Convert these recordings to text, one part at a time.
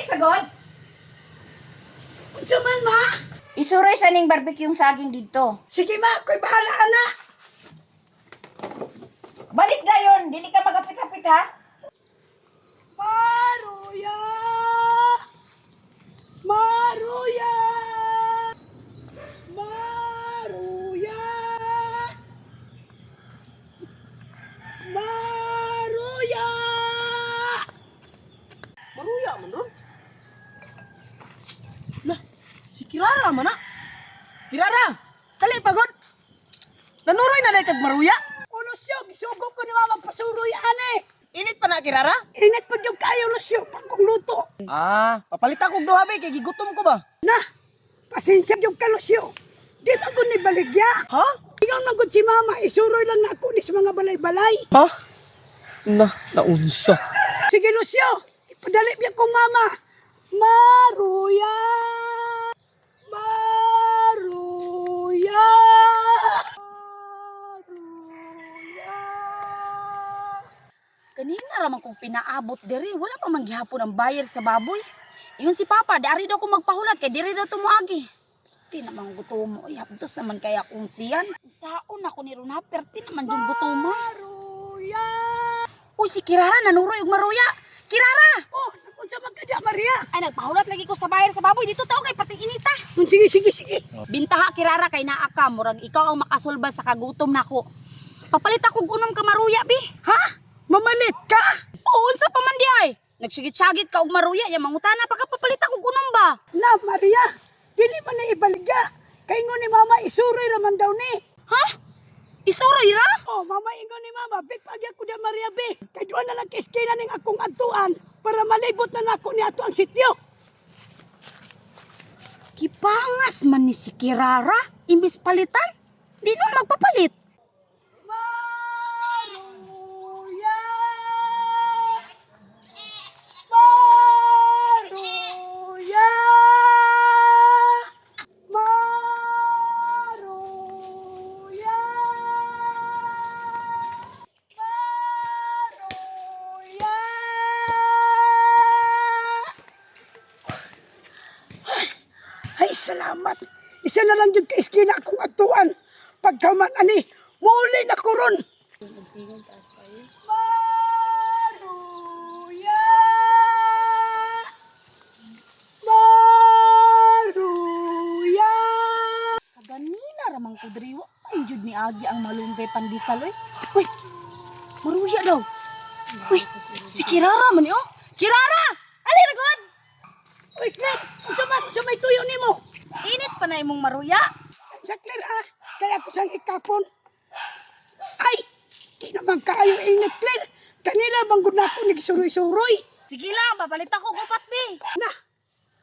sagod. Unsa man, ma? Isuroy sa ning barbecue yung saging dito. Sige, ma. Ko'y bahala, ana. Balik dayon, dili ka magapit-hapit ha. Maruya! Maruya! Maruya! Maruya! Maruya man ron? Lah, si Kirara man na. Kirara, kali pagod. Nanuroy na kag Maruya. Ulo siya, gisugok ko ni mama pasuroy ane. Init pa na, Kirara? Init pa yung kayo lusyo, pagkong luto. Ah, papalit ako duha be kay gigutom ko ba? Na, pasensya yung kalusyo. Di man ko ni baligya. Ha? Ingon man gud si mama, isuroy lang na ako ni sa mga balay-balay. Ha? Naunsa. Sige lusyo, ipadali biya kong mama. Maruya! Maruya! Kanina raman kong pinaabot diri, wala pa man gihapon ang bayar sa baboy. Ingon si Papa, dari daw ko magpahulat kay diri daw tumuagi. Di naman gutom mo, hapdos naman kaya akong tiyan. Saon ako ni Ron Haperti naman yung gutoma. Maruya! Uy, si Kirara nanuroy og Maruya. Kirara! Oh, nakunsa man kadya, Maria. Ay, nagpahulat lagi ko sa bayar sa baboy. Dito tao kay pati inita. Sige, sige, sige. Bintaha, Kirara, kay naa ka. Murag ikaw ang makasulba sa kagutom nako. Papalit ako unom ka Maruya, bi. Ha? Mamalit ka? Oo, unsa pa man di ay. Nagsigit-sagit ka og Maruya, ya mangutana pa ka papalit ako unom ba? Na, Maria, dili man na ibaligya. Kay ingon ni mama, isuroy raman daw ni. Ha? Isuroy ra? Oh, mama ingon ni mama, bipagya ko da Maria be. Kay doon na lang kiskina ning akong atuan para malibot na nako ni ato ang sityo. Kipangas man ni si Kirara. Imbis palitan, di nun magpapalit. Maruya! Maruya! Maruya! Maruya! Ay, salamat. Isa na lang yung kaiskina akong atuan. Pagkaman ani, muli na ko ron. Maruya! Maruya! Kaganina ramang kudriwa. Ang jud ni Agi ang malunggay pandisal oy. Uy, Maruya daw. Uy, si Kirara man oh. Kirara! Ali na god! Uy, Claire, sa may tuyo ni mo. Init pa na imong Maruya. Sa Claire kaya ko sang ikapon. Ay, di naman kaayo init, Claire. Kanila bang gud nako nagsuroy-suroy. Sige lang, papalit ako gupat bi. Na,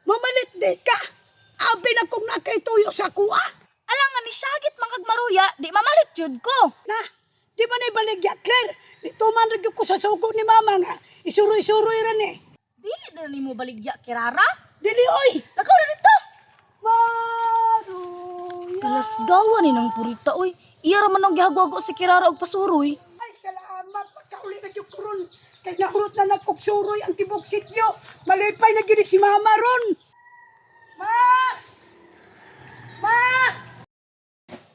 mamalit di ka. Abi na kong nakaituyo sa kuha. Alang nga ni Sagit mangag Maruya, di mamalit jud ko. Na, di ba na ibaligya, Claire? Dito man rin ko sa sugo ni mama nga. Isuroy-suroy rin eh. Dili na nimo baligya Kirara. Dili, oy! Lakaw na dito. Maruya! Kalasgawa ni nang purita oy. Iya ra man ang gihagwago si Kirara og pasuroy. Ay, salamat. Pagkauli na yung kuron. Kaya nahurot na nagkuksuroy ang tibok sityo. Malipay na gini si mama ron. Ma! Ma!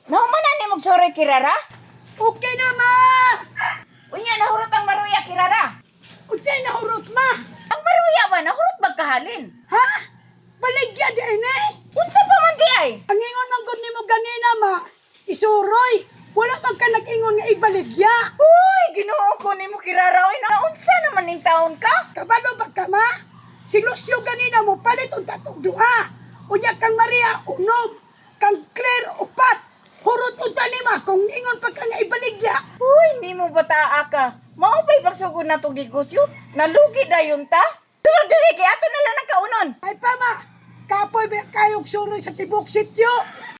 Nauman na ni mong suroy Kirara? Okay na, ma! Unya nahurot ang Maruya Kirara. Unsay nahurot, ma? Ang Maruya ba nahurot magkahalin? Ha? Baligya din eh. Unsa pa man di ay? Ang ingon ng gun mo ganina, ma. Isuroy. Wala man ka nag-ingon nga ibaligya. Uy, Ginoo ko nimo Kirara oy. Naunsa naman ning taon ka? Kabalo ba ka, ma? Si Lucio ganina mo palit ang tatong duha. Unya kang Maria, unom. Kang Claire, upat. Hurot unta ni ma kung ingon pa ka nga ibaligya. Uy, nimo bataa ka. Mao pa'y pagsugod na tong negosyo? Nalugi dayon ta? Dili kay ato na lang nagkaunon. Ay pa, ma. Kapoy ba kayong suroy sa tibok sityo?